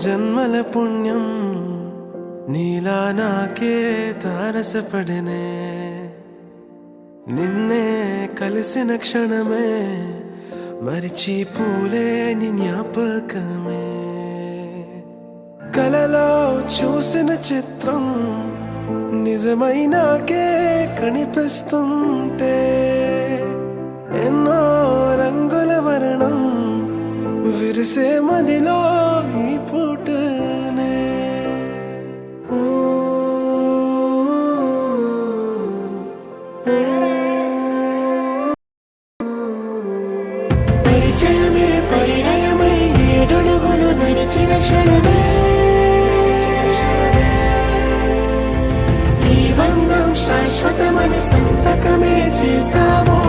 జన్మల పుణ్యం నీలా నాకే తారసపడనే నిన్నే కలిసిన క్షణమే మరిచిపోలే నీ జ్ఞాపకమే కలలో చూసిన చిత్రం నిజమైనాకే కనిపిస్తుంటే ఎన్నో రంగుల వర్ణం విరిసే మదిలో ఈ పూటనే పరిచయమే పరిణయమై ఏడడుగులు నడిచిన క్షణమే ఈ బంధం శాశ్వతమని సంతకమే చేసామో